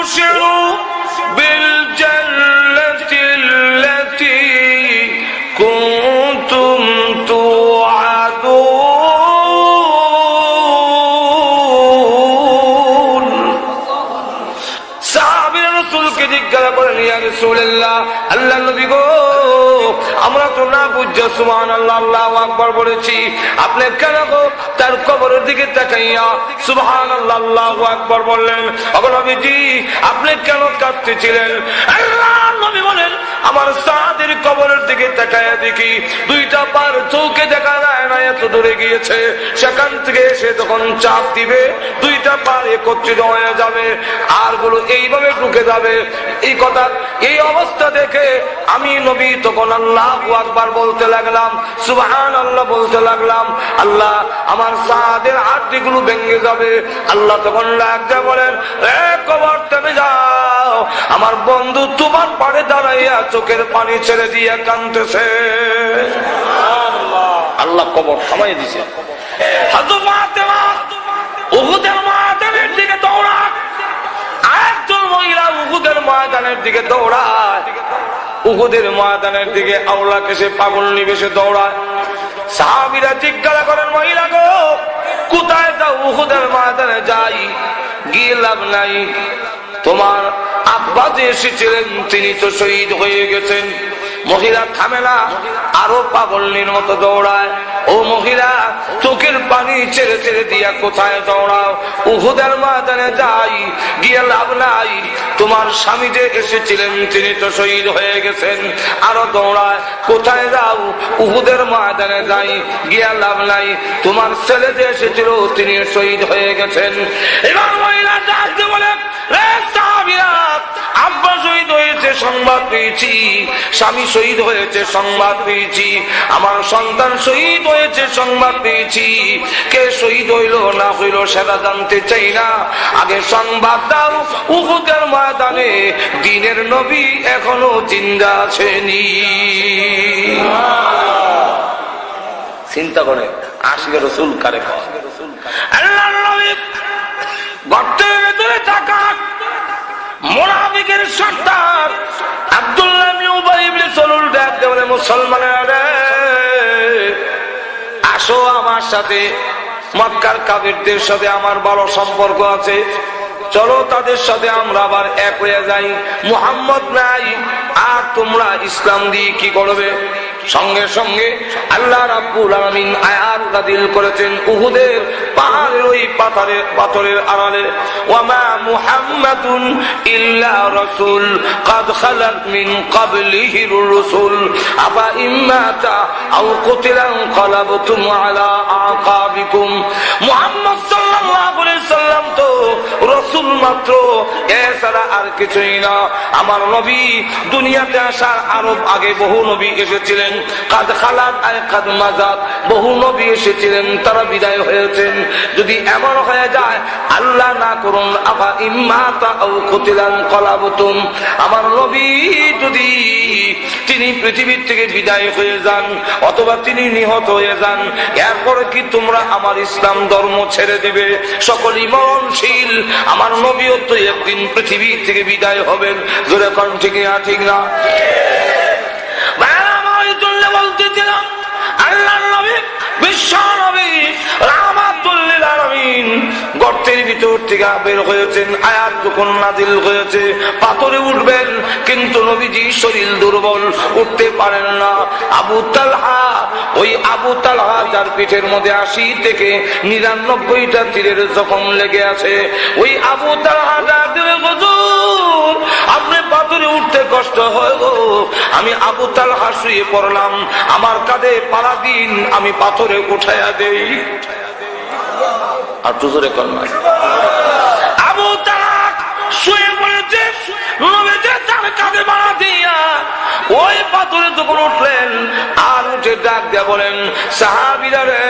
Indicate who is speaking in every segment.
Speaker 1: وأبشروا بالجنة التي كنتم توعدون সাহাবীরা রাসূলকে জিজ্ঞাসা করেন, ইয়া রাসূলুল্লাহ, আল্লাহর নবী গো, আমরা তো না বুঝছো সুবহানাল্লাহ আল্লাহু আকবার বলেছি, আপনি কেন গো তার কবরের দিকে তাকাইয়া সুবহানাল্লাহ আল্লাহু আকবার বললেন? ওগো নবীজি, আপনি কেন কাঁদতেছিলেন? আল্লাহর নবী বলেন, আমার সাদের কবরের দিকে তাকাইয়া দেখি দুইটা পার চোখে দেখা যায় না, এত দূরে গিয়েছে, সেখান থেকে এসে তখন চাপ দিবে, দুইটা পার একত্রিত হয়ে যাবে, আর গুলো এইভাবে ঢুকে যাবে। এই কথা, এই অবস্থা দেখে আমি নবী তখন আল্লাহু আকবার বলতে লাগলাম, সুবহানাল্লাহ বলতে লাগলাম। আল্লাহ, আমার সাদের হাড্ডিগুলো ভেঙে যাবে। আল্লাহ তখন ডাকতে বলেন, এ কবর থেমে যাও। আমার বন্ধু তোমার পাড়ে দাঁড়াইয়া চোখের পানি ছেড়ে দিয়ে কাঁদতেছে। আল্লাহ কবর থামাই দিছে। হযরত ফাতেমা উহুদের ময়দানের দিকে দৌড়ায়, আরেকজন মহিলা উহুদের ময়দানের দিকে দৌড়ায়, উহুদের ময়দানের দিকে আওলাকে সে পাগল নিবেশে দৌড়ায়। সাহাবীরা জিজ্ঞাসা করেন, মহিলা গো, কোথায় যাও? উহুদের ময়দানে যাই, গিয়ে লাভ নাই, তোমার আব্বা যে এসেছিলেন তিনি তো শহীদ হয়ে গেছেন। মহিলা থামে না, আরো পাগলের মতো দৌড়ায়। ও মহিলা, চোখের পানি ছেড়ে ছেড়ে দিয়া কোথায় দৌড়াও? উহুদের ময়দানে যাই, গিয়ে লাভ নাই, তোমার স্বামী যে এসেছিলেন তিনি তো শহীদ হয়ে গেছেন। আরো দৌড়ায়, কোথায় যাও? উহুদের ময়দানে যাই, গিয়ে লাভ নাই, তোমার ছেলে যে এসেছিল তিনি শহীদ হয়ে গেছেন। এবার মহিলা ডাকতে বলে, রে সাহাবীরা, আব্বা শহীদ হয়েছে সংবাদ পেয়েছি, স্বামী শহীদ হয়েছে সংবাদ পেয়েছি, আমার সন্তান শহীদ হয়েছে সংবাদ পেয়েছি, কে শহীদ হইল না হইল সেটা জানতে চাই না, আগে সংবাদ দাও উহুদের ময়দানে দ্বীনের নবী এখনো জিন্দা আছেনি। চিন্তা করে, আশিক রাসূল কারে কয়? আল্লাহর নবী গর্তের ভেতরে থাকা মুনাফিকের সর্দার আব্দুল্লাহ ইবনে উবাই ইবনে সালুল ডাকতে বলে, মুসলমানেরা আসো আমার সাথে, মক্কার কাফিরদের সাথে আমার ভালো সম্পর্ক আছে, চলো তাদের সাথে আমরা আবার এক হয়ে যাই। মুহাম্মদ নাই, আর তোমরা ইসলাম দিয়ে কি করবে? সঙ্গে সঙ্গে আল্লাহ রাব্বুল আলামিন আয়াত নাযিল করেছেন উহুদের পাহাড়ের ওই পাথরের আড়ালে, ওয়ামা মুহাম্মাদুন ইল্লা রাসূল قد خلت من قبله الرسل أفا إن مات أو قتل انقلبتم على أعقابكم। মুহাম্মদ সাল্লাল্লাহু আলাইহি সাল্লাম তো রাসূল মাত্র, এছাড়া আর কিছুই না। আমার নবী দুনিয়াতে আসার আরো আগে বহু নবী এসেছিলেন, কাদ খালাত আয় কাদ মাজাত, বহু নবী এসেছিলেন, তারা বিদায় হয়েছেন। যদি এমন হয়ে যায়, আল্লাহ না করুন, আফা ইম্মাতা আও কুতিলান কলাবতুম, আমার নবী যদি তিনি পৃথিবীর থেকে বিদায় হয়ে যান অথবা তিনি নিহত হয়ে যান, এরপরে কি তোমরা আমার ইসলাম ধর্ম ছেড়ে দিবে? সকলই মরণশীল, আমার নবীও তো একদিন পৃথিবী থেকে বিদায় হবেন। জোরে কোন ঠিক না? ঠিক না? বলতেছিলাম আল্লাহর নবী, বিশ্ব নবী রাহমাতুল লিল আলামিন গর্তের ভিতর থেকে বের হয়েছেন। আয়াত যখন নাযিল হয়েছে পাথরে উঠবেন, কিন্তু নবীজি শরীর দুর্বল, উঠতে পারেন না। আবু তালহা, ওই আবু তালহা যার পিঠের মধ্যে 80 থেকে 99টা তীরের জখম লেগে আছে, ওই আবু তালহা ডাকবে, হুজুর আপনি পাথরে উঠতে কষ্ট হয় গো, আমি আবু তালহা শুয়ে পড়লাম, আমার কাঁধে পাড়া দিন, আমি পাথরে উঠাইয়া দেই। আর জোরে কন্যা আবু তালহা শুয়ে পড়েছে, নবীজি তার কাঁধে পাড়া দিয়া ওই পাথরে যখন উঠলেন, আর উঠে ডাক দিয়া বলেন, সাহাবীরা রে,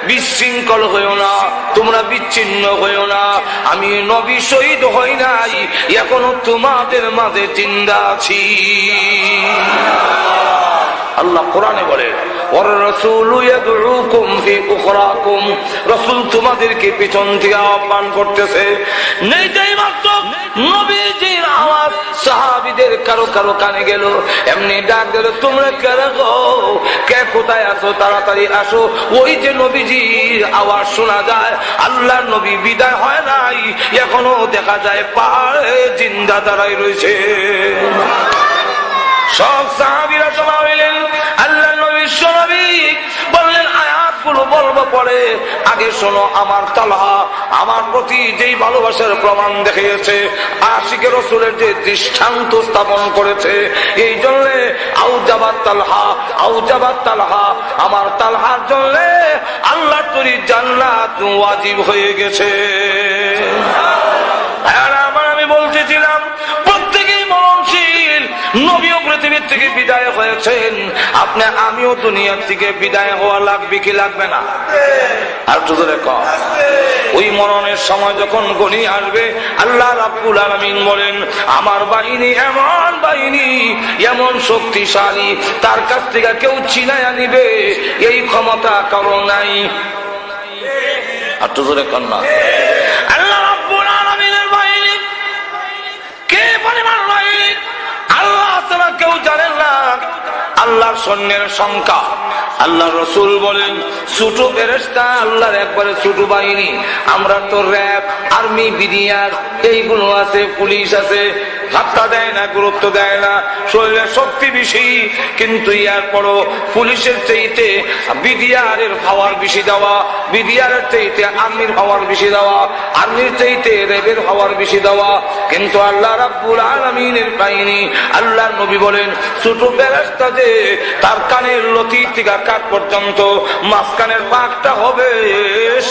Speaker 1: বিশৃঙ্খল হইও না, তোমরা বিচ্ছিন্ন হইও না, আমি নবী শহীদ হই নাই, এখনো তোমাদের মাঝে জিন্দা আছি। আল্লাহ কোরআনে বলে, রাসূল তোমাদেরকে পিছন থেকে আহ্বান করতেছে। নেই মাত্র নবীজি কারো কারো কানে গেল, এমনি ডাক দিল, তোমরা কারা গো, কে কোথায় আছো, তাড়াতাড়ি আসো। ওই যে নবীজির আওয়াজ শোনা যায়, আল্লাহর নবী বিদায় হয় নাই, এখনো দেখা যায় পাহাড়ে জিন্দা দাঁড়াই রয়েছে। সব সাহাবীরা জমা হইলেন, আল্লাহর নবী স্বাভাবিক বললেন, আয়াতগুলো বলবো পরে, আগে শোনো, আমার তালহা আমার প্রতি যেই ভালোবাসার প্রমাণ দেখিয়েছে, আশিকে রাসূলের যে দৃষ্টান্ত স্থাপন করেছে, এই জন্য আউজাবাত তালহা, আমার তালহার জন্য আল্লাহর তৈরি জান্নাত ওয়াজিব হয়ে গেছে। আর আমি বলতেছিলাম, প্রত্যেকেই মরণশীল, নবীও পৃথিবীর থেকে বিদায় হয়েছেন, আপনি আমিও দুনিয়ার থেকে বিদায় হওয়া লাগবে কি লাগবে না? আর তো কম, ওই মরণের সময় যখন গনি আসবে, আল্লাহ রাব্বুল আলামিন বলেন, আমার বাহিনী এমন বাহিনী, এমন শক্তিশালী, তার কাছ থেকে কেউ ছিনাইয়া নিবে এই ক্ষমতা কারো নাই। আর তো কম না, আল্লাহ রাব্বুল আলামিনের বাহিনী কে পরিমাণ বাহিনী আল্লাহ তাআলা কেউ জানেন না। আল্লাহর সৈন্যের সংখ্যা, আল্লাহ রসুল বলেন, ছোট ফেরেশতা আল্লাহর একবারে ছোট বাহিনী। আমরা তো র‍্যাব, আর্মি, বিডিআর এইগুলো আছে, পুলিশ আছে, ধাক্কা দেয় না, গুরুত্ব দেয় না, শরীরের শক্তি বেশি, কিন্তু এরপরও পুলিশের চাইতে বিডিআর এর পাওয়ার বেশি দেওয়া, বিডিআর এর চাইতে আর্মির পাওয়ার বেশি দেওয়া, আর্মির চাইতে র‍্যাবের পাওয়ার বেশি দেওয়া। কিন্তু আল্লাহ রাব্বুল আলামিনের বাহিনী, আল্লাহর নবী বলেন, ছোট ফেরেশতা যে তার কানের লতি থেকে কাঠ পর্যন্ত মাঝখানের পাকটা হবে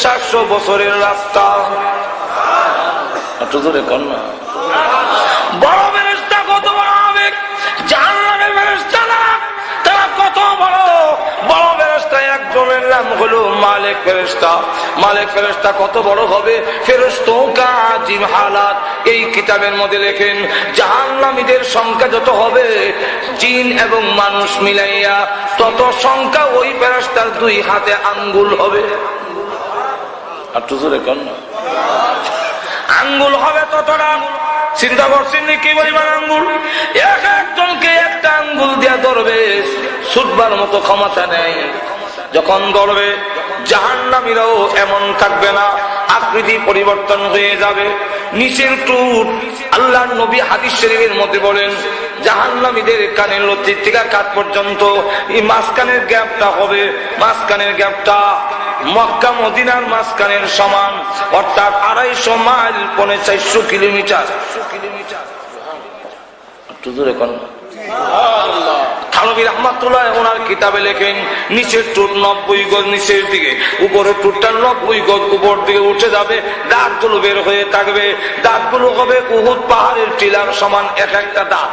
Speaker 1: 700 বছরের রাস্তা। বড় ফেরেশতা কত বড় হবে, জাহান্নামের ফেরেশতা তারা কত বড়। বড় ফেরেশতা একজনের নাম হলো মালিক ফেরেশতা। মালিক ফেরেশতা কত বড় হবে, ফেরেশতাও কা আজিম হালাত। এই কিতাবের মধ্যে লেখেন, জাহান্নামীদের সংখ্যা যত হবে, জিন এবং মানুষ মিলাইয়া তত সংখ্যা ওই ফেরেশতার 2 হাতে আঙ্গুল হবে। আর তো জোরে কর না, আঙ্গুল হবে ততটা। চিন্তা করছেন কি পরিমাণ আঙ্গুল? একজনকে একটা আঙ্গুল দিয়া ধরবে, ছুটবার মতো ক্ষমতা নেই। যখন ধরবে, জাহান্নামীরাও এমন থাকবে না, আকৃতি পরিবর্তন হয়ে যাবে, নিচের টুট। আল্লাহর নবী হাদিস শরীফের মধ্যে বলেন, জাহান্নামীদের কানের লতি থেকে কাঠ পর্যন্ত এই মাঝখানের গ্যাপটা হবে, মাঝখানের গ্যাপটা মক্কা মদিনার মাঝখানের সমান, অর্থাৎ 250 মাইল, 450 কিলোমিটার। থানবী রাহমাতুল্লাহ ওনার কিতাবে লেখেন, নিচের টুট 90 গজ নিচের দিকে, উপরের টুটটা 90 গজ উপর দিকে উঠে যাবে, দাঁতগুলো বের হয়ে থাকবে, দাঁতগুলো হবে উহুদ পাহাড়ের টিলার সমান এক একটা দাঁত।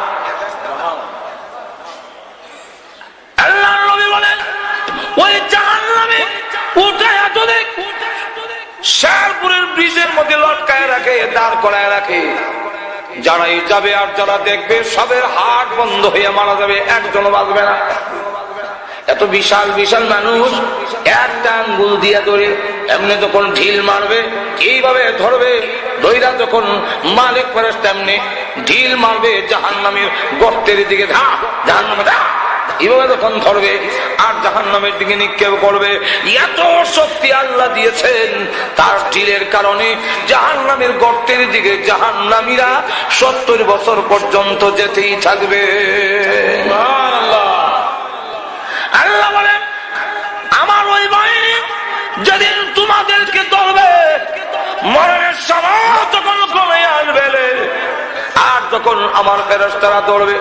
Speaker 1: আল্লাহর নবী বলেন, ওই জাহান্নামে উঠায়া যদি শেরপুরের ব্রিজের মধ্যে লটকায় রাখে, দাঁড় করায় রাখে, যারাই যাবে আর যারা দেখবে সবের হাট বন্ধ হয়ে মারা যাবে, একজনও বাঁচবে না। এত বিশাল বিশাল মানুষ একটা আঙ্গুল দিয়া ধরে এমনি যখন ঢিল মারবে, এইভাবে ধরবে, ধইরা যখন মালিক ফেরেশতা এমনি ঢিল মারবে জাহান্নামের গর্তের দিকে, জাহান্নামে এইভাবে যখন ধরবে আর জাহান্নামের দিকে নিক্ষেপ করবে, এত শক্তি আল্লাহ দিয়েছেন তার ঢিলের কারণে জাহান্নামের গর্তের দিকে জাহান্নামীরা 70 বছর পর্যন্ত যেতেই থাকবে। আল্লাহ বলেন, আমার ওই বাহিনী যেদিন তোমাদেরকে ধরবে, মরণের সময় তখন কমে আসবে, আর যখন আমার ফেরেশতারা ধরবে,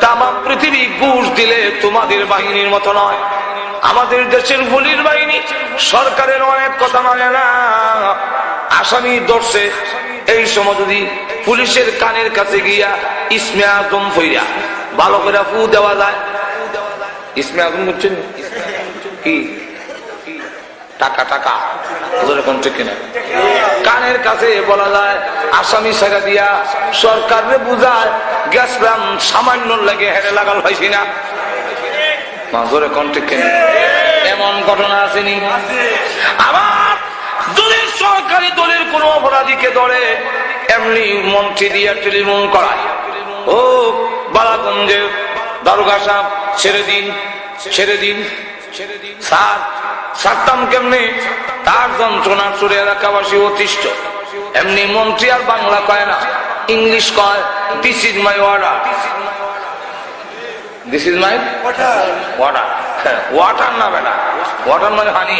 Speaker 1: তামাম পৃথিবী ঘুষ দিলে তোমাদের বাহিনীর মতো নয়। আমাদের দেশের পুলিশ বাহিনী সরকারের অনেক কথা মানে না। আসামি ধরছে, এই সময় যদি পুলিশের কানের কাছে গিয়া ইসমে আজম ফইরা ভালো করে ফু দেওয়া যায়, ইসমে আজম বুঝছেন কি? টাকা টাকা কানের কাছে বলা যায়, আসামি ছেড়ে দিয়া সরকারে বুঝায়, গেছিলাম সামান্য লাগে হেরে লাগাল হয়েছি না, জোরে কন্টেক্ট কেন? এমন ঘটনা আসেনি? আবার যদি সরকারি দলের কোন অপরাধীকে ধরে, এমনি মন্ত্রী দিয়া টেলিফোন করায়, ও বালাগঞ্জের দারোগা সাহেব ছেড়ে দিন, ছেড়ে দিন, স্যার ছাড়তাম কেমনে? তার যন্ত্রণার সুরে এলাকাবাসী অতিষ্ঠ। এমনি মন্ত্রী আর বাংলা কয় না, ইংলিশ কয়, this is my order, this is my water. Water না বেটা, ওয়াটার মানে পানি।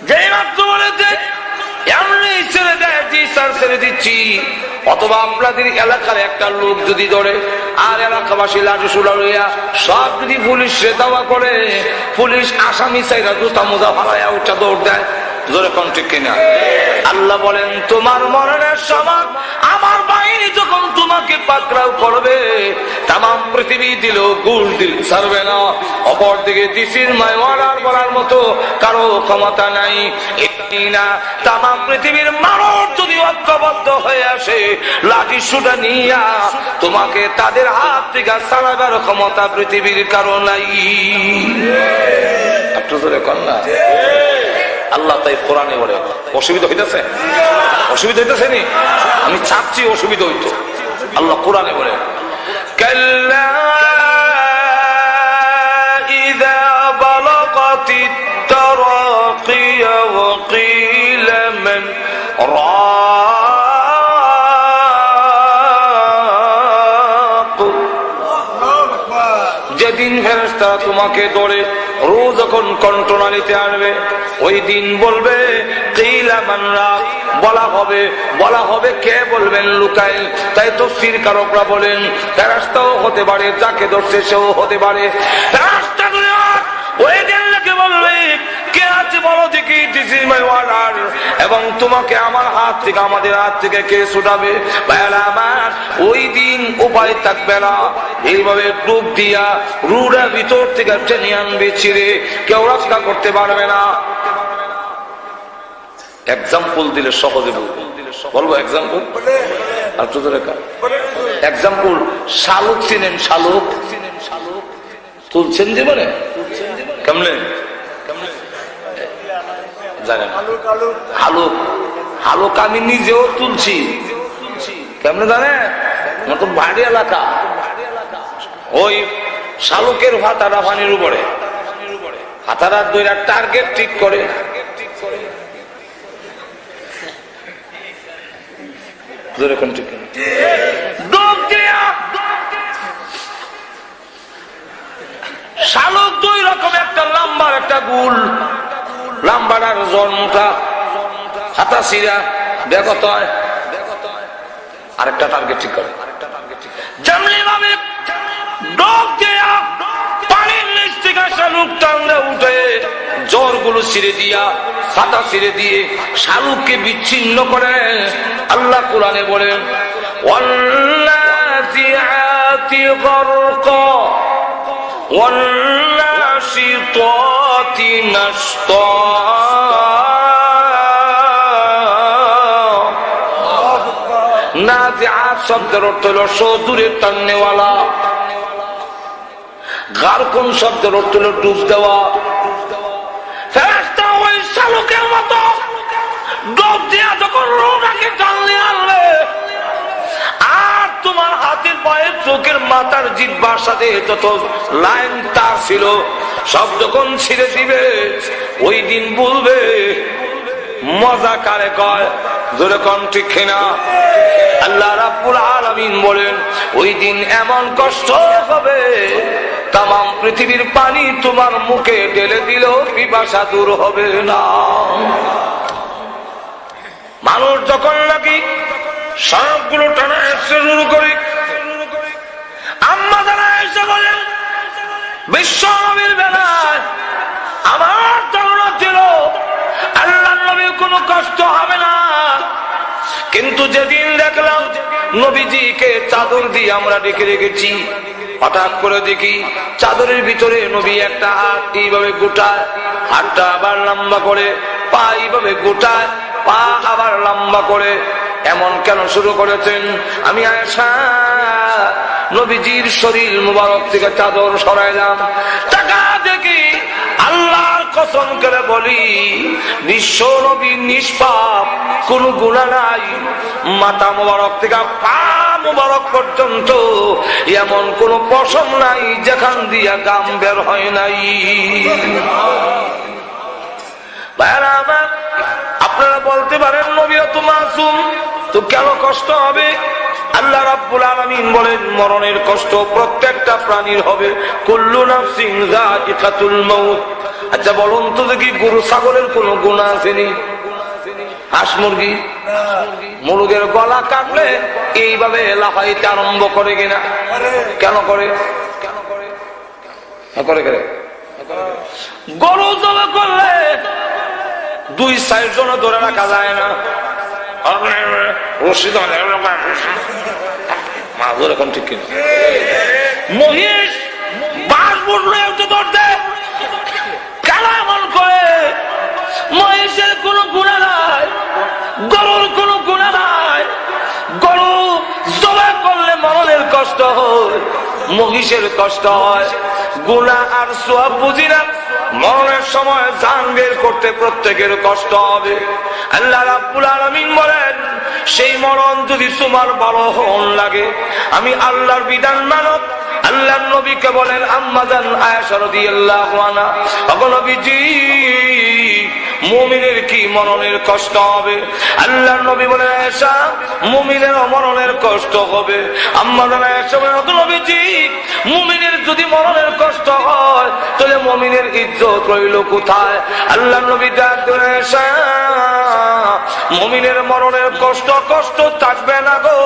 Speaker 1: যেই মাত্র বলেছে এমনি ছেড়ে দেয়, জি স্যার ছেড়ে দিচ্ছি। অথবা আপনাদের এলাকার একটা লোক যদি ধরে আর এলাকাবাসী লাঠি সুলা লইয়া সব যদি পুলিশে দাওয়া করে, পুলিশ আসামি চাইরা জুতা মোজা ফালাইয়া উঠা দৌড় দেয়। জোরে কোন ঠিক কিনা? আল্লাহ বলেন তোমার মরণের সময় আমার বাহিনী যখন তোমাকে পাকড়াও করবে, তামাম পৃথিবী দিল গুল দিল ছাড়বে না। অপরদিকে দিস ইজ মাই অর্ডার বলার মতো কারো ক্ষমতা নাই। না তামাম পৃথিবীর মানুষ যদি ঐক্যবদ্ধ হয়ে আসে লাঠি সুটা নিয়া, তোমাকে তাদের হাত থেকে ছাড়াবার ক্ষমতা পৃথিবীর কারো নাই। একটু জোরে কর না। আল্লাহ তাই কোরআনে বলে। অসুবিধা হইতেছে? অসুবিধা হইতেছে নি? আমি চাচ্ছি অসুবিধা হইতো। আল্লাহ কোরআনে বলে কাল্লা ইযা বালাগাতিত তারাকিয়া ওয়া কিলা মান রাক। যেদিন ফেরেশতারা তোমাকে ধরে রোজ যখন কণ্ঠনালীতে আনবে, ওই দিন বলবে কিলা মান রাক, বলা হবে কে বলবেন? লুকাইল। তাই তাফসীর কারকরা বলেন ফেরেশতাও হতে পারে, যাকে ধরছে সেও হতে পারে। ফেরেশতাগুলো ওই দিন লোকে বলবে কে আছে বলো দেখি, দিস ইজ মাই অর্ডার। এবং তোমাকে আমার হাত থেকে, আমাদের হাত থেকে কে ছুটাবে? ভাইরা আমার, ওই দিন উপায় থাকবে না। এইভাবে ডুব দিয়া রুড়া ভিতর থেকে টেনে আনবে, ছিঁড়ে, কেউ রক্ষা করতে পারবে না। এক্সাম্পল দিলে সহজে বলবো। এক্সাম্পল আর তো এক্সাম্পল শালুক চিনেন? শালুক তুলছেন যে মানে কেমনে জানেন? হালুক, হালুক আমি নিজেও তুলছি। কেমনে জানেন? তো ভারী এলাকা, ওই শালুকের হাতারা পানির উপরে, হাতারা দুইটা টার্গেট ঠিক করে, শালুক দুই রকম, একটা লাম্বার একটা গুল। লাম্বাটার জন্মটা হাতা সিরা বেগত হয়, আরেকটা টার্গেট ঠিক করে। যেমনি ভাবে ডোক দেয়া পানির নিচ থেকে শালুক টাঙ্গা উঠে জ্বরগুলো ছিঁড়ে দিয়া, হাতা ছিঁড়ে দিয়ে শালুককে বিচ্ছিন্ন করে। আল্লাহ কোরআনে বলেন ওয়াল্লাযিআতি গারকা ওয়ান্নাশিতাতি নাশতা। নাজিআত শব্দের অর্থ হল সদূরে টাননেওয়ালা, গারকুন শব্দের অর্থ হল ডুব দেওয়া। ফেরেশতা ওই শালুকের মতো ডুব দিয়া যখন রূহটাকে টানলে আনবে, আর তোমার হাতের পায়ের চোখের মাথার জিহ্বার সাথে যত লাইন তার ছিল সব যখন ছিঁড়ে দিবে, ওই দিন বলবে মজা কারে কয়? জোরে কোন ঠিক কিনা? আল্লাহ রাব্বুল আলামিন বলেন ওই দিন এমন কষ্ট হবে, তামাম পৃথিবীর পানি তোমার মুখে ঢেলে দিলেও পিপাসা দূর হবে না। মানুষ যখন নাকি সবগুলো টানা এসে শুরু করে, আম্মা যারা এসে বলেন বিশ্ব নবীর বেলায় আমার ধারণা ছিল আল্লাহ নবীর কোনো কষ্ট হবে না, কিন্তু যেদিন দেখলাম নবীজিকে চাদর দিয়ে আমরা ডেকে রেখেছি, হঠাৎ করে দেখি চাদরের ভিতরে নবী একটা হাত এইভাবে গোটায়, হাতটা আবার লম্বা করে, পা এইভাবে গোটায়, পা আবার লম্বা করে। এমন কেন শুরু করেছেন? আমি আয়েশা নবীজির শরীর মুবারক থেকে চাদর সরাইলাম, টাকা দেখি আল্লাহর কসম করে বলি, বিশ্ব নবী নিষ্পাপ, কোন গুনাহ নাই। মাথা মোবারক থেকে পা মোবারক পর্যন্ত এমন কোন পশম নাই যেখান দিয়া গাম বের হয় নাই। আপনারা বলতে পারেন নবী তো মাসুম, তো কেন কষ্ট হবে? আল্লাহ রাব্বুল আলামিন বলেন মরণের কষ্ট প্রত্যেকটা প্রাণীর হবে। কুল্লু নাফসিন যায়িকাতুল মাউত। আচ্ছা বলুন তো দেখি, গরু ছাগলের কোন গুনাহ আসেনি? হাঁস মুরগি মুরগের গলা কাটলে এইভাবে লাফাইতে আরম্ভ করে কিনা? কেন করে? গরু জবে করলে 2-4 জন ধরে রাখা যায় না। মাঝুর এখন ঠিক কিনা? মহিষ বাস বুঝলে ধরতে কেন এমন করে? মহিষের কোন গুনাহ নাই, গরুর কোন গুনাহ নাই। গরু জবাই করলে মরণের কষ্ট হয়, মহিষের কষ্ট হয়। গুনাহ আর সওয়াব বুঝি না, মরণের সময় জান বের করতে প্রত্যেকের কষ্ট হবে। আল্লাহ রাব্বুল আলামিন বলেন, সেই মরণ যদি তোমার বড় হন লাগে, আমি আল্লাহর বিধান মানব। আল্লাহর নবীকে বলেন, আম্মা জান আয়েশা রাদিয়াল্লাহু আনহা, ওগো নবীজি, মুমিনের কি মরণের কষ্ট হবে? আল্লাহর নবী বলেন, আয়েশা, মুমিনের মরণের কষ্ট হবে। আম্মা জান আয়েশা বলেন, ওগো নবীজি, মুমিনের যদি মরণের কষ্ট হয় তাহলে মুমিনের ইজ্জত রইল কোথায়? আল্লাহর নবী ডাক দিলেন, আয়েশা, মুমিনের মরণের কষ্ট কষ্ট থাকবে না গো,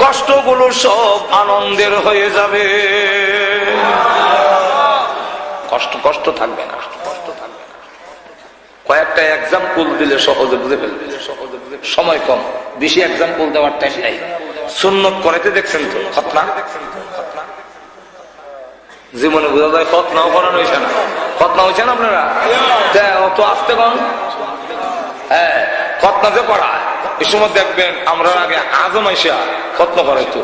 Speaker 1: কষ্টগুলো সব আনন্দের হয়ে যাবে। কষ্ট কষ্ট থাকবে না। কয়েকটা এক্সাম্পল দিলে সহজে বুঝে ফেলবে। সময় কম, বেশি এক্সাম্পল দেওয়ার টাইম নাই। সুন্নত করাইতে দেখছেন তো খতনা? জীবনে বোঝা যায় খতনাও করানো হয়েছে না? খতনা হয়েছে না আপনারা? অত আসতে কম। হ্যাঁ, খতনা যে পড়ায় এই সময় দেখবেন আমরা আগে আজম আইসা খতনা করাইতো,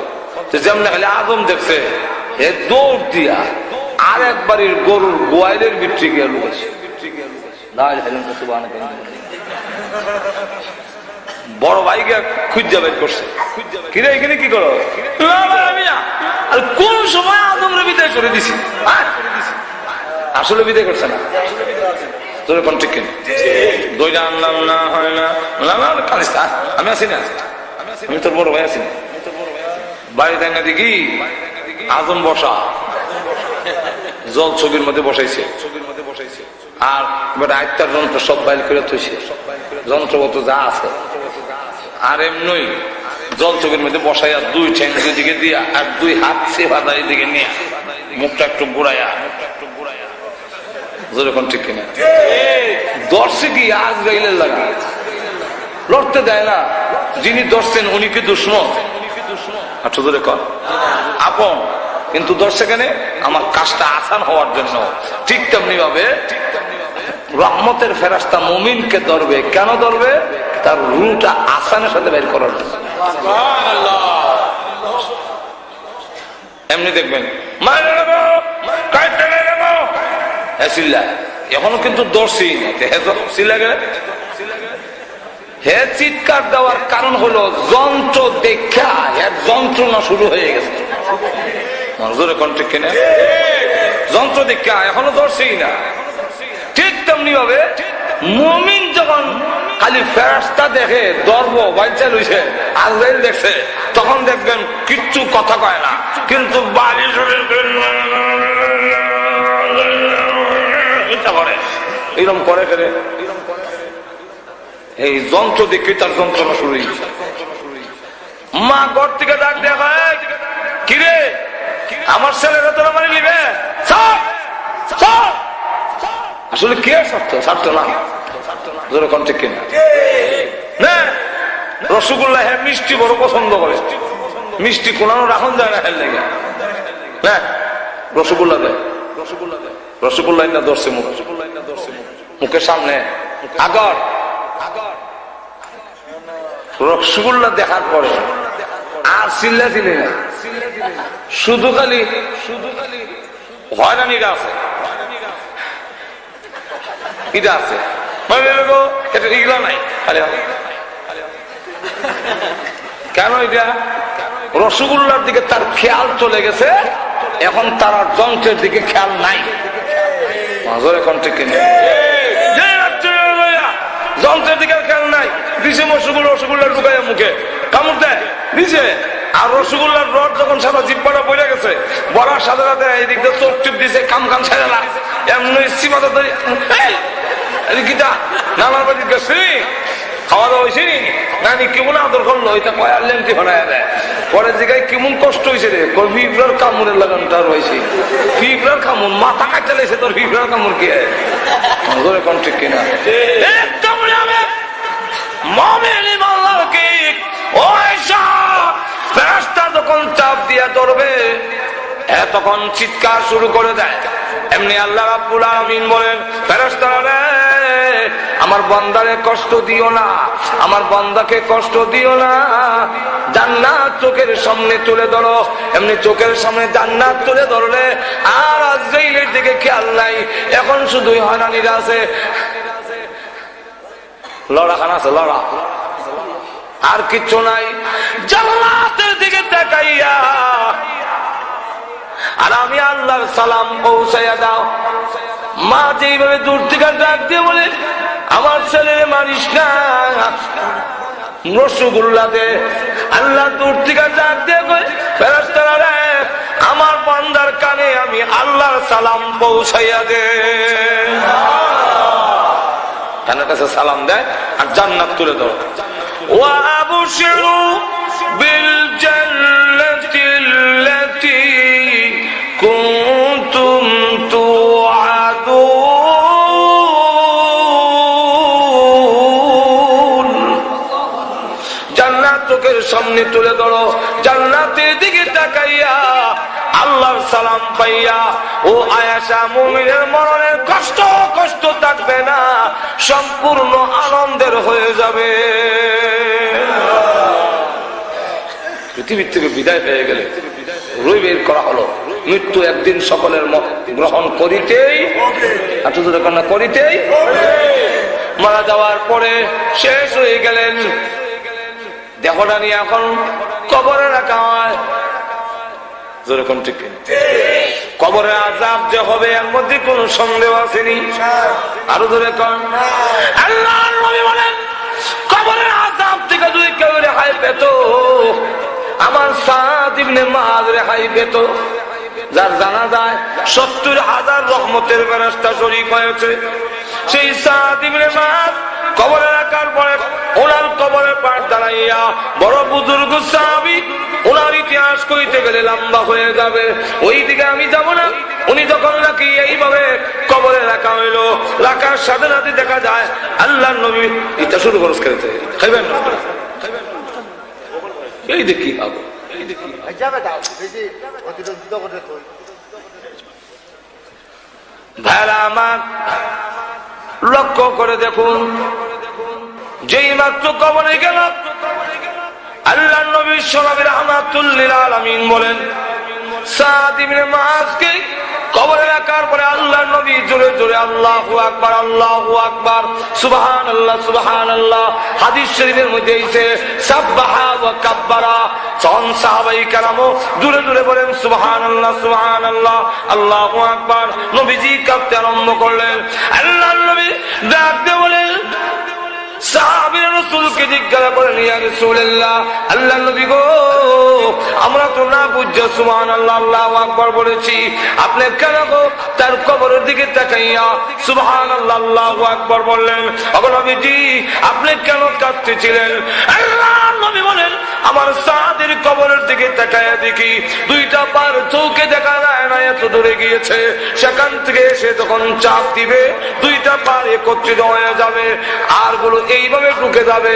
Speaker 1: যেমন খালি আজম দেখছে এ দৌড় দিয়া আর একবারের গরুর গোয়ালের বিক্রি গিয়ে লুকেছে। বড় ভাইকে খুঁজে বের করছে, কিরে এখানে কি করো? কোন সময় আদমরে বিদায় করে দিছি? আসলে বিদায় করছে না, তোর কোন ঠিক কিনা? দইটা আনলাম না, হয় না, আমি আছি না, আমি তোর বড় ভাই আছি না। বাড়িতে না দেখি আজম বসা জল ছবির মধ্যে বসাইছে, আর আয়ত্তার যন্ত্র সব বাইল করে থইছে, যন্ত্রগত যা আছে। আর এমনি জল চোখের মধ্যে বসাইয়া 2 ঠ্যাং দিকে দিয়া আর 2 হাত সেবা দিকে নিয়ে মুখটা একটু বুড়াইয়া, যেরকম ঠিক কিনা? দর্শে কি আজ গাইলে লাগা লড়তে দেয় না। যিনি দর্শেন উনি কি দুশ্মন? আচ্ছা ধরে কর আপন, কিন্তু দর্শে কেন? আমার কাজটা আসান হওয়ার জন্য। ঠিক তেমনি ভাবে রহমতের ফেরেশতা মুমিনকে ধরবে। কেন ধরবে? তার রুহটা আসানের সাথে বের করার জন্য। এমনি দেখবেন এখনো কিন্তু দর্শি হে চিৎকার দেওয়ার কারণ হলো যন্ত্র দেখা এর যন্ত্রণা শুরু হয়ে গেছে। মনজুরে কন্ট্রিক কিনে যন্ত্র দেখা এখনো দর্শি না। ঠিক তেমনি ভাবে মুমিন যখন খালি ফেরেশতা দেখে দর্ব বাইচা লইছে, আজরাইল দেখছে, তখন দেখবেন কিচ্ছু কথা কয় না, কিন্তু বাড়ি এরকম করে ফেলে। এই যন্ত্র দেখে তার যন্ত্রণা শুরু হয়েছে। মা ঘর থেকে ডাক দেখা, কিরে আমার ছেলেরা তোরা মানে নিবে? আসলে কে ছাড়তো? ছাড়তো না। যেরকম ঠিক কিনা? রসগোল্লা হ্যাঁ মিষ্টি বড় পছন্দ করে, মিষ্টি কোনানো রাখন যায় না হেল লেগে। হ্যাঁ রসগোল্লা দেয়, রসগোল্লা না ধরছে মুখ, মুখের সামনে আগর রসগোল্লা দেখার পরে আর চিল্লা দিলি না, শুধু খালি হয়রানিরা আছে। এটা আছে এটা এগুলা নাই। কেন এটা? রসগোল্লার দিকে তার খেয়াল চলে গেছে, এখন তার যন্ত্রের দিকে খেয়াল নাই। এখন ঠিক কিনা? যন্ত্রের দিকে খেয়াল নাই, দিছে রসগোল্লা ঢুকাই মুখে কামড় দেয় দিছে। আর রসগোল্লার রড যখন সারা জিব্বাটা পড়ে গেছে, বলার সাথে সাথে এদিক দিয়ে চোখ টিপ দিছে, কাম ছেড়ে না, এমনি সীমাতে গীতা নানার বাড়ি গেছি, খাওয়া দাওয়া হয়েছি নানি কেমন আদর করলো, এটা কয়ার লেন্টি বানায় দেয়। পরে জায়গায় কেমন কষ্ট হয়েছে রে, ফিফরার কামড়ের লাগানটা রয়েছে, ফিফরার কামড় মাথা কাটতে লেগেছে তোর, ফিফরার কামড় কি এখন ঠিক কিনা? যখন চাপ দিয়া ধরবে তখন চিৎকার শুরু করে দেয়। এমনি আল্লাহ রাব্বুল আলামিন বলেন, ফেরেশতারা আমার বান্দারে কষ্ট দিও না, আমার বান্দাকে কষ্ট দিও না, জান্নাত চোখের সামনে তুলে ধরো। এমনি চোখের সামনে জান্নাত তুলে ধরলে আর আজরাইলের দিকে খেয়াল নাই, এখন শুধুই হানানিরা আছে, লড়াখানা আছে, লড়া আর কিচ্ছু নাই। জান্নাতের দিকে তাকাইয়া আর আমি আল্লাহর সালাম পৌঁছাইয়া দাও। মা যেইভাবে দূর থেকে ডাক দিয়ে বলে, আমার ছেলের মারিস না, রসগোল্লা দে। আল্লাহ দূর থেকে ডাক দিয়ে কই, ফেরেশতারা রে আমার বান্দার কানে আমি আল্লাহর সালাম পৌঁছাইয়া দে। কানের কাছে সালাম দেয় আর জান্নাত তুলে দাও। ওয়া আবশিরু বিল জান্নাতিল্লাতী কুনতুম তুআদুন। জান্নাত চোখের সামনে তুলে ধরো, জান্নাতের দিকে তাকাইয়া আল্লাহর সালাম পাইয়া ও আয়েশা মুমিনের মরণের কষ্ট কষ্ট থাকবে না, সম্পূর্ণ আনন্দের হয়ে যাবে। পৃথিবীর থেকে বিদায় পেয়ে গেলে রুই বের করা হলো, মৃত্যু একদিন সকলের গ্রহণ করিতেই করিতেই মারা যাওয়ার পরে শেষ হয়ে গেলেন, দেহটা নিয়ে এখন কবরে রাখা হয়। যেরকম ঠিক কবরের আযাব যে হবে এর মধ্যে কোন সন্দেহ আসেনি। আরো ধরে কন, আল্লাহর নবী বলেন, কবরের আযাব থেকে যদি কেউ রেহাই পেত, আমার সাদ ইবনে মুআয রেহাই পেত, যার জানা যায় ৭০,০০০ রহমতের ফেরেশতা শরীক হয়েছে। সেই সাদ ইবনে মুআয কবরে রাখার পরে ওনার কবরের পাশ দাঁড়াইয়া বড় বুজুর্গ সাহাবী, ওনার ইতিহাস কইতে গেলে লম্বা হয়ে যাবে, ওই দিকে আমি যাব না। উনি যখন নাকি এইভাবে কবরে রাখা হইলো, রাখার সাথে সাথে দেখা যায় আল্লাহর নবী এটা শুরু খরচ করেছে, খাইবেন না এই দেখি খাবো, ভাইরা আমার লক্ষ্য করে দেখুন, যেই মাত্র কবরে গেল আল্লাহর নবী সাল্লাল্লাহু রাহমাতুল লিল আলামিন বলেন, সাদ ইবনে মুআযকে কবরে রাখার পরে আল্লাহর নবী জোরে জোরে আল্লাহু আকবার, আল্লাহু আকবার, সুবহানাল্লাহ, সুবহানাল্লাহ। হাদিস শরীফের মধ্যে এসেছে সাব্বাহা ওয়া কাব্বারা। সাহাবায়ে কেরামও জোরে জোরে বলেন সুবহানাল্লাহ, সুবহানাল্লাহ, আল্লাহু আকবার। নবীজি কাঁদতে আরম্ভ করলেন। আল্লাহর নবী ডাক দিয়ে বলেন, সাহাবীরা রাসূলকে জিজ্ঞাসা করেন, ইয়া রাসূলুল্লাহ, আল্লাহর নবী গো, আমরা তো না বুঝে সুবহানাল্লাহ, আল্লাহু আকবার বলেছি, আপনি কেন গো তার কবরের দিকে তাকাইয়া সুবহানাল্লাহ, আল্লাহু আকবার বললেন? ওগো নবীজি, আপনি কেন কাঁদতেছিলেন? আল্লাহর নবী বলেন, আমার সাদের কবরের দিকে তাকাইয়া দেখি দুইটা পার চৌকে দেখা যায় না, এত দূরে গিয়েছে, সেখান থেকে এসে যখন চাপ দিবে দুইটা পার একত্রিত হয়ে যাবে আর গুলো এইভাবে ঢুকে যাবে।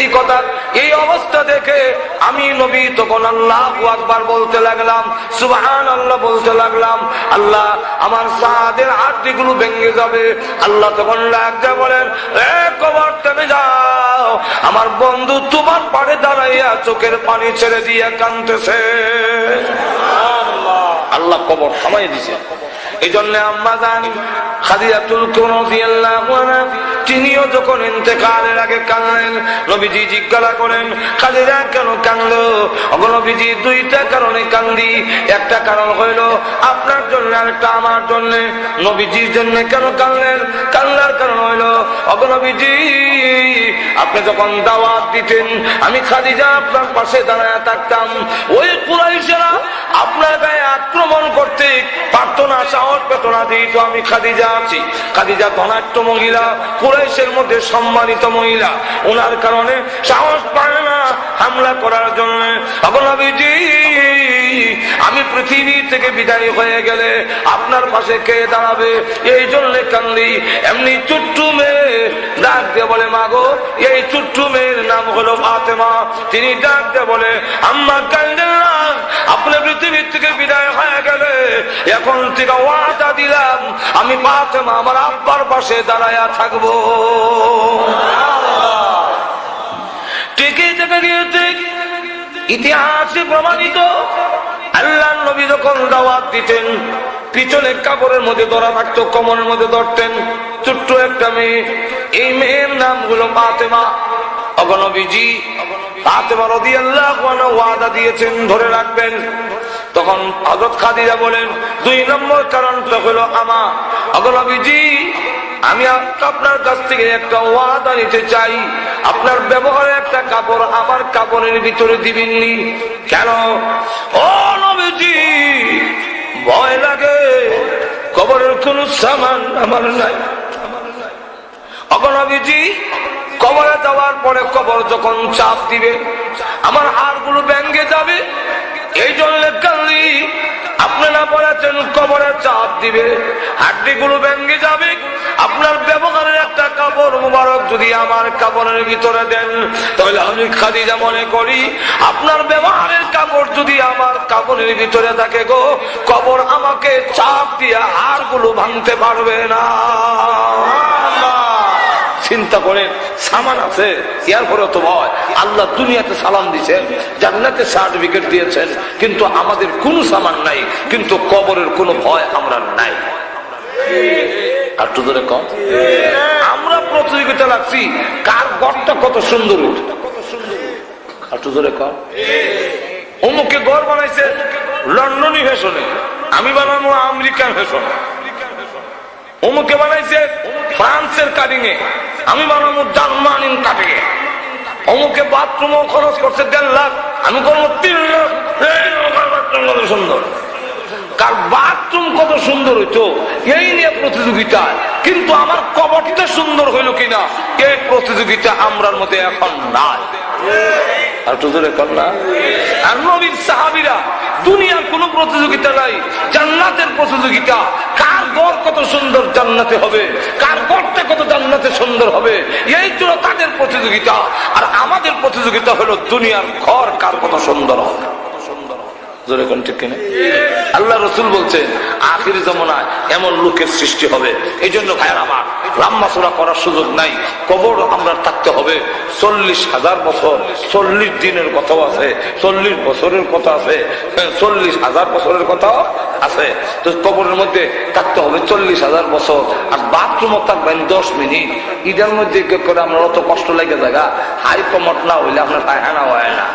Speaker 1: এই কথা, এই অবস্থা দেখে আমি নবী তখন আল্লাহু আকবার বলতে লাগলাম, সুবহানাল্লাহ বলতে লাগলাম। আল্লাহ, আমার সাদের হাড়গুলো ভেঙে যাবে। আল্লাহ তখন লাগতে বলেন, এ কবর থেমে যাও, আমার বন্ধু তোমার পাড়ে দাঁড়াইয়া চোখের পানি ছেড়ে দিয়ে কাঁদতেছে। আল্লাহ কবর থামাই দিছে। এই জন্য আম্মা জান খাদিজাতুল কুবরা রাদিয়াল্লাহু আনহা তিনিও যখন ইন্তেকালের আগে কাঁদলেন, নবীজি জিজ্ঞাসা করেন খাদিজা কেন কাঁদলো? ওগো নবীজি, দুইটা কারণে কান্দি। একটা কারণ হইল আপনার জন্য, আরেকটা আমার জন্য। নবীজির জন্য কেন কাঁদলেন? কান্নার কারণ হইল ওগো নবীজি, আপনি যখন দাওয়াত দিতেন আমি খাদিজা আপনার পাশে দাঁড়ায় থাকতাম। ওই কুরাইশেরা আপনার গায়ে আক্রমণ করতে পারত না, সাহস পেত না, দিত আমি খাদিজা আছি। খাদিজা ধনাঢ্য মহিলা, কুরাইশের মধ্যে সম্মানিত মহিলা, ওনার কারণে সাহস পায় না হামলা করার জন্য। ওগো নবীজি, আমি পৃথিবী থেকে বিদায় হয়ে গেলে আপনার পাশে কে দাঁড়াবে? এই জন্য কান্দি। এমনি চুট্টু মেয়ে ডাক দিয়ে বলে, মাগো, এই চুট্টু মেয়ের নাম হলো ফাতেমা। তিনি ডাক দিয়ে বলে, আম্মা কান্দেন না, আপনি পৃথিবী থেকে বিদায় হয়ে গেলে এখন থেকে ওয়াদা দিলাম আমি ফাতেমা আমার আব্বার পাশে দাঁড়ায়া থাকবো। ঠিকই থেকে গিয়েছে, ইতিহাসে প্রমাণিত। আল্লাহর নবী যখন দাওয়াত দিতেন পিছনে কাপড়ের মধ্যে ধরা থাকতো, কোমরের মধ্যে ধরতেন ছোট্ট একটা মেয়ে। এই মেয়ের নাম হলো ফাতেমা। ওগো নবীজি, ফাতেমা রাদিয়াল্লাহু আনহা ওয়াদা দিয়েছেন ধরে রাখবেন। তখন হযরত খাদিজা বলেন, দুই নম্বর কারণটা হলো আমা। ওগো নবীজি, আমি আপনার কাছ থেকে একটা ওয়াদা নিতে চাই, আপনার ব্যবহারে একটা কাপড় আমার কাপড়ের ভিতরে দিবেননি। কেন? ও নবীজি, ভয় লাগে, কবরের কোন সামান আমার নাই। ওগো নবীজি, কবরে যাওয়ার পরে কবর যখন চাপ দিবে আমার হাড়গুলো ভেঙে যাবে, এই জন্য কান্দি। আপনারা বলেছেন কবরে চাপ দিবে, হাড্ডিগুলো ভেঙে যাবে। আপনার ব্যবহারের একটা কাপড় মুবারক যদি আমার কাপড়ের ভিতরে দেন, তাহলে আমি খাদিজা মনে করি আপনার ব্যবহারের কাপড় যদি আমার কাপড়ের ভিতরে থাকে গো, কবর আমাকে চাপ দিয়ে হাড়গুলো ভাঙতে পারবে না। চিন্তা করেন, সামান আছে এরপরে তো ভয়। আল্লাহ দুনিয়াতে সালাম দিয়েছেন, জান্নাতে সার্টিফিকেট দিয়েছেন, কিন্তু আমাদের কোনো সামান নাই, কিন্তু কবরের কোনো ভয় আমরা নাই। আর তো ধরে কম আমরা প্রতিযোগিতা লাগছি কার ঘরটা কত সুন্দর। আর তো ধরে কম অমুকে ঘর বানাইছে লন্ডনী ফ্যাশনে, আমি বানাবো আমেরিকান ফ্যাশনে। অমুকে বানাইছে ফ্রান্সের কাটিং এ, আমি বানাবো জার্মানির কাটিং এ। অমুকে বাথরুমও খরচ করছে 1.5 লাখ, আমি করবো 3 লাখ। কত সুন্দর, কার বাথরুম কত সুন্দর হইতো এই নিয়ে প্রতিযোগিতা। কিন্তু আমার কবরটা সুন্দর হইল কিনা এই প্রতিযোগিতা আমরার মধ্যে এখন নাই। আর তো জোরে কর না। আর নবীর সাহাবীরা দুনিয়ার কোন প্রতিযোগিতা নাই, জান্নাতের প্রতিযোগিতা। কার ঘর কত সুন্দর জান্নাতে হবে, কার ঘরটা কত জান্নাতে সুন্দর হবে, এই ছিল তাদের প্রতিযোগিতা। আর আমাদের প্রতিযোগিতা হলো দুনিয়ার ঘর কার কত সুন্দর হবে। জোরে কোন ঠিক কিনা? আল্লাহ রসুল বলছেন আখির জামানায় এমন লোকের সৃষ্টি হবে। এই জন্য ভাইয়ের আমার রাম্মাসুরা করার সুযোগ নাই, কবর আমরা থাকতে হবে 40,000 বছর। 40 দিনের কথাও আছে, 40 বছরের কথা আছে, 40,000 বছরের কথাও আছে। তো কবরের মধ্যে থাকতে হবে 40,000 বছর। আর বাথরুমও থাকবেন 10 মিনিট। ঈদের মধ্যে করে আমরা অত কষ্ট লেগে জায়গা হাই কমট না হইলে আপনার পায়খানা হয় না।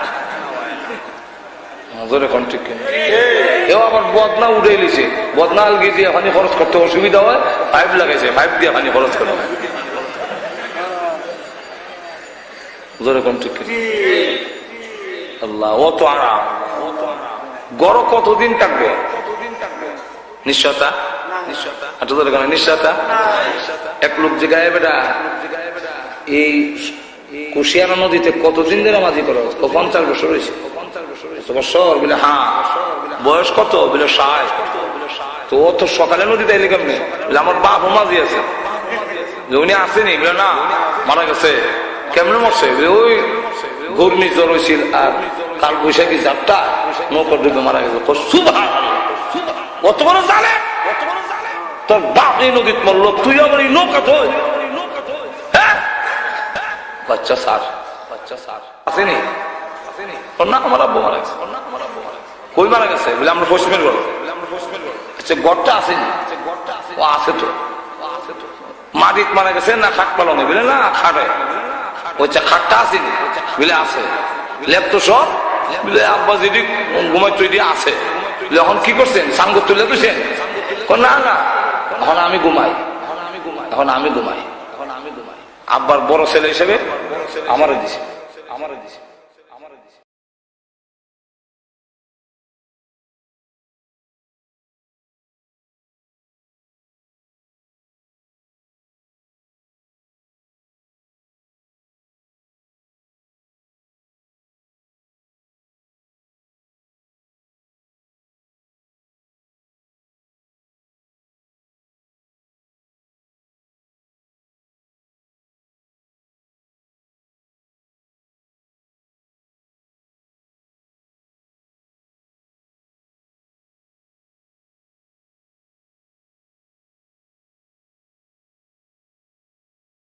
Speaker 1: এও আবার বদনা উঠে এলিছে, বদনা আলগি দিয়ে পানি খরচ করতে অসুবিধা হয়, পাইপ লাগাইছে, পাইপ দিয়ে পানি খরচ করে। আল্লাহ, ও তো আরাম। গড় কতদিন থাকবে? নিশ্চয়তা, নিশ্চয়তা। এক লোক জিগায় বেটা এই কুশিয়ানা নদীতে কতদিন ধরে মাঝি করা হচ্ছে? 50 বছর হয়েছে। বছর বলে হ্যাঁ। বয়স কত? বলে 60। তো ও তো সকালে নদীতে এলে কেমনি? আমার বাপ মাঝি আছে, উনি আসেনি। বলে না, মারা গেছে। কেমনে মরছে? ওই ঘূর্ণিঝড় হয়েছিল আর কাল বৈশাখী 4টা নৌকা ডুবে মারা গেছে। কত বড় জানে তোর বাপ এই নদীতে মরলো, তুই আবার এই নৌকা তো বাচ্চা সার আসেনি না। আমার আব্বু মারা গেছে। কই মারা গেছে? বলে আমরা পশ্চিমের ঘর। আচ্ছা, ঘরটা আসেনি। ও আছে তো মাটিত মারা গেছে না খাট পালনে বুঝলে না খাটে ওই খাটটা আসেনি বুঝলে আছে লেপ তো সব বুঝলে আব্বা যদি ঘুমাই তৈরি আছে এখন কি করছেন সাঙ্গ তুলে দিয়েছেন না না এখন আমি ঘুমাই এখন আমি ঘুমাই আব্বার বড় ছেলে হিসেবে আমারও দিছে